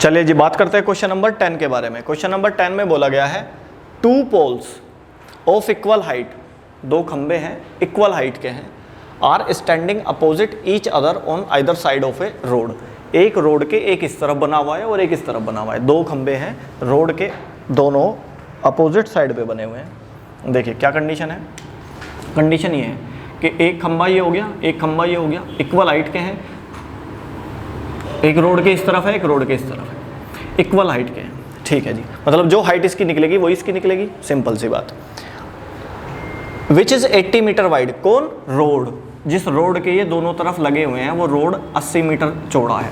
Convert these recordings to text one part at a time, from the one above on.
चलिए जी बात करते हैं क्वेश्चन नंबर 10 के बारे में। क्वेश्चन नंबर 10 में बोला गया है 2 पोल्स ऑफ इक्वल हाइट, 2 खंबे हैं इक्वल हाइट के हैं, are standing opposite each other on either side of a road. एक रोड के एक इस तरफ बना हुआ है और एक इस तरफ बना हुआ है। 2 खंबे हैं रोड के दोनों अपोजिट साइड पे बने हुए हैं। देखिए क्या कंडीशन है, कंडीशन ये है कि एक खंबा ये हो गया, एक खंबा ये हो गया, इक्वल हाइट के हैं, एक रोड के इस तरफ है, एक रोड के इस तरफ है, इक्वल हाइट के हैं। ठीक है जी, मतलब जो हाइट इसकी निकलेगी वो इसकी निकलेगी, सिंपल सी बात। विच इज 80 मीटर वाइड, कौन? रोड, जिस रोड के ये दोनों तरफ लगे हुए हैं वो रोड 80 मीटर चौड़ा है।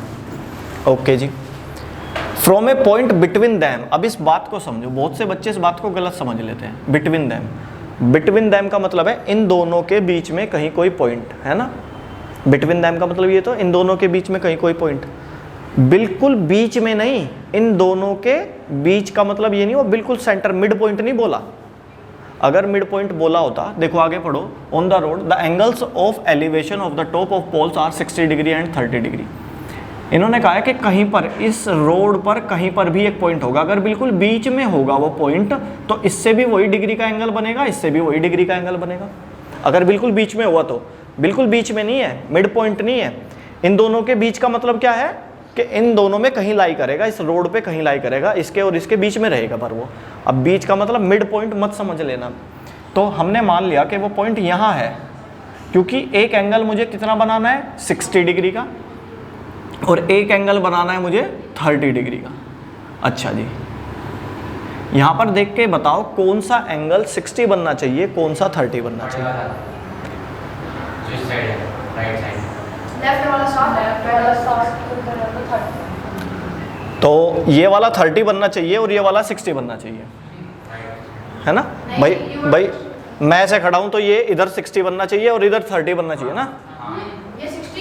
ओके जी। From a point between them, अब इस बात को समझो, बहुत से बच्चे इस बात को गलत समझ लेते हैं। बिटवीन दैम, बिटवीन दैम का मतलब है इन दोनों के बीच में कहीं कोई पॉइंट है ना। बिटवीन दैम का मतलब ये तो इन दोनों के बीच में कहीं कोई पॉइंट, बिल्कुल बीच में नहीं, इन दोनों के बीच का मतलब ये नहीं वो बिल्कुल सेंटर, मिड पॉइंट नहीं बोला। अगर मिड पॉइंट बोला होता, देखो आगे पढ़ो, on the road the angles of elevation of the top of poles are 60 degree and 30 degree. इन्होंने कहा है कि कहीं पर इस रोड पर कहीं पर भी एक पॉइंट होगा, अगर बिल्कुल बीच में होगा वो पॉइंट तो इससे भी वही डिग्री का एंगल बनेगा, इससे भी वही डिग्री का एंगल बनेगा। अगर बिल्कुल बीच में हुआ तो, बिल्कुल बीच में नहीं है, मिड पॉइंट नहीं है। इन दोनों के बीच का मतलब क्या है कि इन दोनों में कहीं लाई करेगा, इस रोड पे कहीं लाई करेगा, इसके और इसके बीच में रहेगा पर वो। अब बीच का मतलब मिड पॉइंट मत समझ लेना। तो हमने मान लिया कि वो पॉइंट यहाँ है, क्योंकि एक एंगल मुझे कितना बनाना है 60 डिग्री का और एक एंगल बनाना है मुझे 30 डिग्री का। अच्छा जी, यहाँ पर देख के बताओ कौन सा एंगल 60 बनना चाहिए, कौन सा 30 बनना चाहिए? तो ये वाला 30 बनना चाहिए और ये वाला 60 बनना चाहिए, है ना भाई मैं ऐसे खड़ा हूं तो ये इधर 60 बनना चाहिए और इधर 30 बनना चाहिए ना। ये 60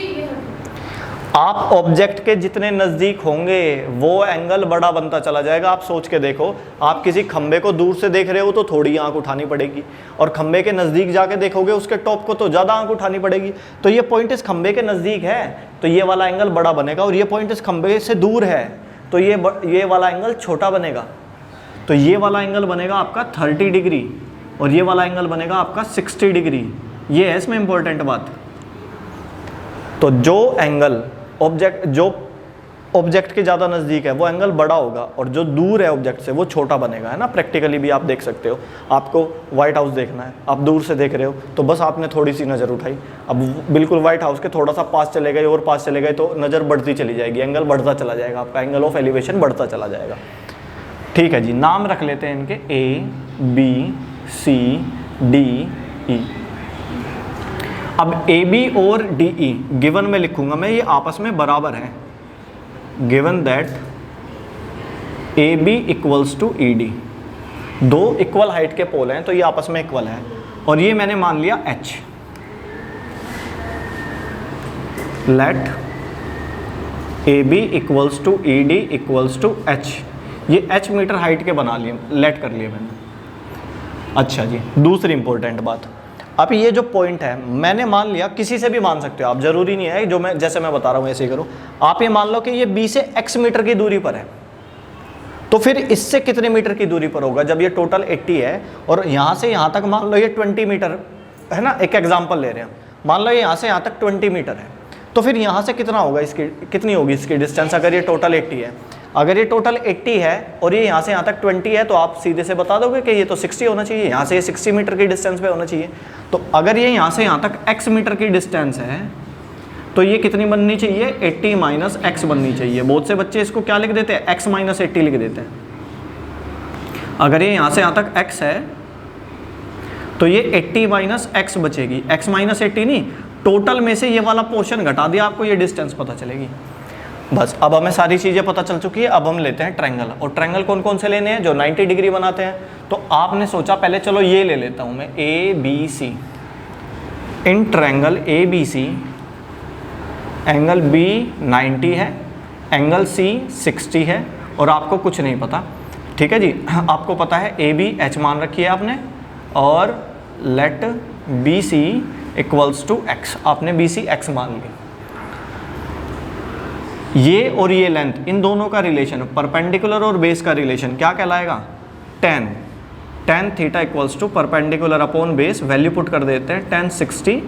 आप ऑब्जेक्ट के जितने नज़दीक होंगे वो एंगल बड़ा बनता चला जाएगा। आप सोच के देखो, आप किसी खंबे को दूर से देख रहे हो तो थोड़ी आंख उठानी पड़ेगी, और खंबे के नज़दीक जाके देखोगे उसके टॉप को तो ज़्यादा आंख उठानी पड़ेगी। तो ये पॉइंट इस खंबे के नज़दीक है तो ये वाला एंगल बड़ा बनेगा, और ये पॉइंट इस खंबे से दूर है तो ये वाला एंगल छोटा बनेगा। तो ये वाला एंगल बनेगा आपका 30 डिग्री और ये वाला एंगल बनेगा आपका 60 डिग्री। ये है इसमें इंपॉर्टेंट बात। तो जो एंगल ऑब्जेक्ट के ज़्यादा नज़दीक है वो एंगल बड़ा होगा, और जो दूर है ऑब्जेक्ट से वो छोटा बनेगा, है ना। प्रैक्टिकली भी आप देख सकते हो। आपको व्हाइट हाउस देखना है, आप दूर से देख रहे हो तो बस आपने थोड़ी सी नज़र उठाई, अब बिल्कुल व्हाइट हाउस के थोड़ा सा पास चले गए और पास चले गए तो नज़र बढ़ती चली जाएगी, एंगल बढ़ता चला जाएगा, आपका एंगल ऑफ एलिवेशन बढ़ता चला जाएगा। ठीक है जी, नाम रख लेते हैं इनके A B C D E। अब AB और DE गिवन में लिखूंगा मैं, ये आपस में बराबर हैं। Given that AB equals to ED, 2 equal height के पोल हैं तो ये आपस में इक्वल है, और ये मैंने मान लिया H। Let AB equals to ED equals to H। ये H मीटर हाइट के बना लिए, लेट कर लिए मैंने। अच्छा जी, दूसरी इंपॉर्टेंट बात, अब ये जो पॉइंट है मैंने मान लिया, किसी से भी मान सकते हो आप, जरूरी नहीं है जो मैं जैसे मैं बता रहा हूँ ऐसे ही करो। आप ये मान लो कि ये B से X मीटर की दूरी पर है, तो फिर इससे कितने मीटर की दूरी पर होगा? जब ये टोटल 80 है और यहाँ से यहाँ तक मान लो ये 20 मीटर है ना, एक एग्जाम्पल ले रहे हैं, मान लो ये यहाँ से यहाँ तक 20 मीटर है, तो फिर यहाँ से कितना होगा, इसकी कितनी होगी इसकी डिस्टेंस? अगर ये टोटल 80 है, अगर ये टोटल 80 है और ये यहाँ से यहाँ तक 20 है तो आप सीधे से बता दोगे कि ये तो 60 होना चाहिए, यहाँ से ये 60 मीटर की डिस्टेंस पे होना चाहिए। तो अगर ये यहाँ से यहाँ तक x मीटर की डिस्टेंस है तो ये कितनी बननी चाहिए? 80 माइनस x बननी चाहिए। बहुत से बच्चे इसको क्या लिख देते हैं? x माइनस 80 लिख देते हैं। अगर ये यहाँ से यहाँ तक x है तो ये 80 माइनस x बचेगी, x माइनस 80 नहीं, टोटल में से ये वाला पोर्शन घटा दिया, आपको ये डिस्टेंस पता चलेगी। बस अब हमें सारी चीज़ें पता चल चुकी है। अब हम लेते हैं ट्रायंगल, और ट्रायंगल कौन कौन से लेने हैं? जो 90 डिग्री बनाते हैं। तो आपने सोचा पहले चलो ये ले लेता हूँ मैं, ABC। In triangle ABC angle B 90 है, एंगल C 60 है, और आपको कुछ नहीं पता, ठीक है जी। आपको पता है AB H मान रखी है आपने, और let BC equals to X, आपने BC X मान लिया। ये और ये लेंथ, इन दोनों का रिलेशन, परपेंडिकुलर और बेस का रिलेशन क्या कहलाएगा? tan theta equals to perpendicular upon base, value put कर देते हैं, tan 60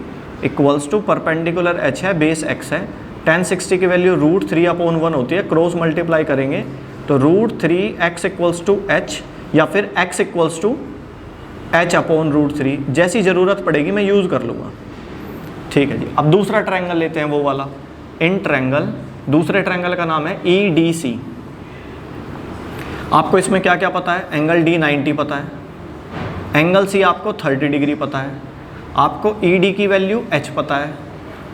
equals to perpendicular h है, बेस x है, tan 60 की वैल्यू √3/1 होती है, क्रॉस मल्टीप्लाई करेंगे तो √3x इक्वल्स टू h या फिर x इक्वल्स टू h/√3, जैसी ज़रूरत पड़ेगी मैं यूज़ कर लूँगा। ठीक है जी। अब दूसरा ट्रायंगल लेते हैं, वो वाला इन ट्रायंगल, दूसरे ट्रायंगल का नाम है EDC। आपको इसमें क्या क्या पता है? एंगल D 90 पता है, एंगल C आपको 30 डिग्री पता है, आपको ED की वैल्यू h पता है,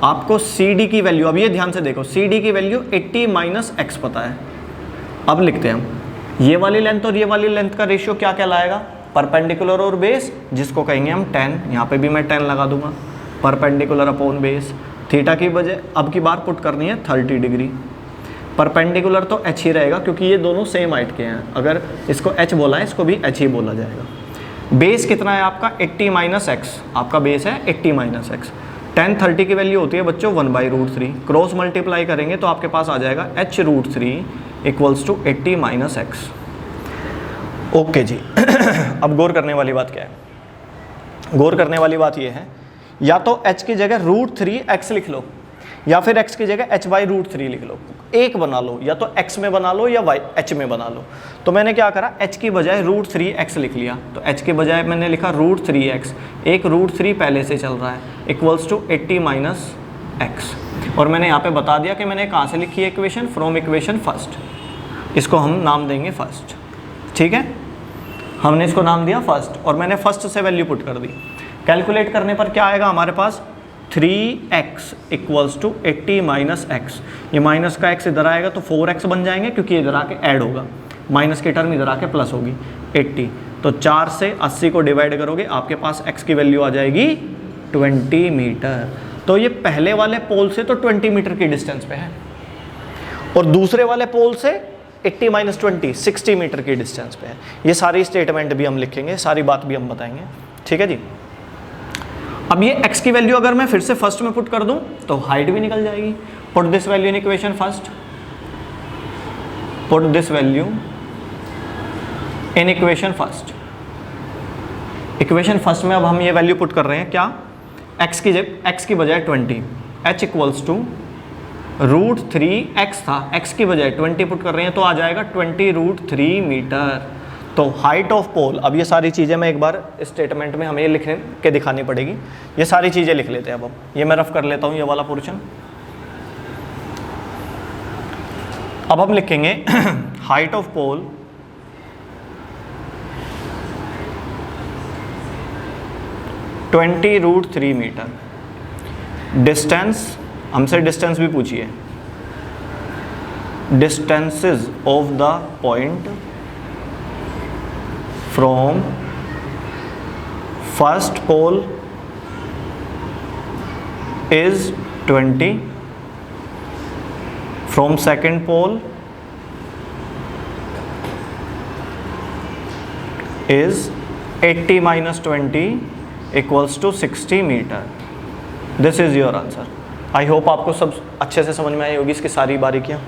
आपको CD की वैल्यू, अब ये ध्यान से देखो, CD की वैल्यू 80 - x पता है। अब लिखते हैं हम, ये वाली लेंथ और ये वाली लेंथ का रेशियो क्या कहलाएगा? परपेंडिकुलर और बेस, जिसको कहेंगे हम tan, यहाँ पे भी मैं tan लगा दूंगा, परपेंडिकुलर अपॉन बेस, थीटा की वजह अब की बार पुट करनी है 30 डिग्री, परपेंडिकुलर तो h ही रहेगा क्योंकि ये दोनों सेम हाइट के हैं, अगर इसको h बोला है इसको भी h ही बोला जाएगा। बेस कितना है आपका? 80 - x, आपका बेस है 80 - x। tan 30 की वैल्यू होती है बच्चों 1/√3, क्रॉस मल्टीप्लाई करेंगे तो आपके पास आ जाएगा h√3 equals to 80 - x। Okay जी। अब गौर करने वाली बात क्या है? गौर करने वाली बात ये है, या तो h की जगह √3x लिख लो या फिर x की जगह h/√3 लिख लो, एक बना लो, या तो x में बना लो या h में बना लो। तो मैंने क्या करा, h की बजाय √3x लिख लिया, तो h के बजाय मैंने लिखा √3x, एक √3 पहले से चल रहा है, इक्वल्स टू 80 - x। और मैंने यहाँ पे बता दिया कि मैंने कहाँ से लिखी है इक्वेशन, फ्रॉम इक्वेशन फर्स्ट, इसको हम नाम देंगे फर्स्ट। ठीक है, हमने इसको नाम दिया फर्स्ट और मैंने फर्स्ट से वैल्यू पुट कर दी। कैलकुलेट करने पर क्या आएगा हमारे पास? 3x इक्वल्स टू 80 - x, ये माइनस का x इधर आएगा तो 4x बन जाएंगे क्योंकि इधर आके ऐड होगा, माइनस की टर्म इधर आके प्लस होगी 80, तो 4 से 80 को डिवाइड करोगे आपके पास x की वैल्यू आ जाएगी 20 मीटर। तो ये पहले वाले पोल से तो 20 मीटर की डिस्टेंस पे है और दूसरे वाले पोल से 80 - 20 60 मीटर की डिस्टेंस पे है। ये सारी स्टेटमेंट भी हम लिखेंगे, सारी बात भी हम बताएंगे। ठीक है जी। अब ये x की वैल्यू अगर मैं फिर से फर्स्ट में पुट कर दूं तो हाइट भी निकल जाएगी। Put this value in equation first, put this value in equation first. Equation first में अब हम ये वैल्यू पुट कर रहे हैं क्या? x की बजाय 20, h इक्वल्स टू √3x था, x की बजाय 20 पुट कर रहे हैं तो आ जाएगा 20√3 मीटर। तो हाइट ऑफ पोल, अब ये सारी चीज़ें मैं एक बार स्टेटमेंट में हमें ये लिख के दिखानी पड़ेगी, ये सारी चीज़ें लिख लेते हैं। अब ये मैं रफ कर लेता हूँ ये वाला पोर्शन। अब हम लिखेंगे height of pole (20√3 metre). Distance, हमसे डिस्टेंस भी पूछिए, distances of the point from first pole is 20, from second pole is 80 - 20 equals to 60 metre. This is your answer. I hope आपको सब अच्छे से समझ में आई होगी इसकी सारी बारीकियाँ।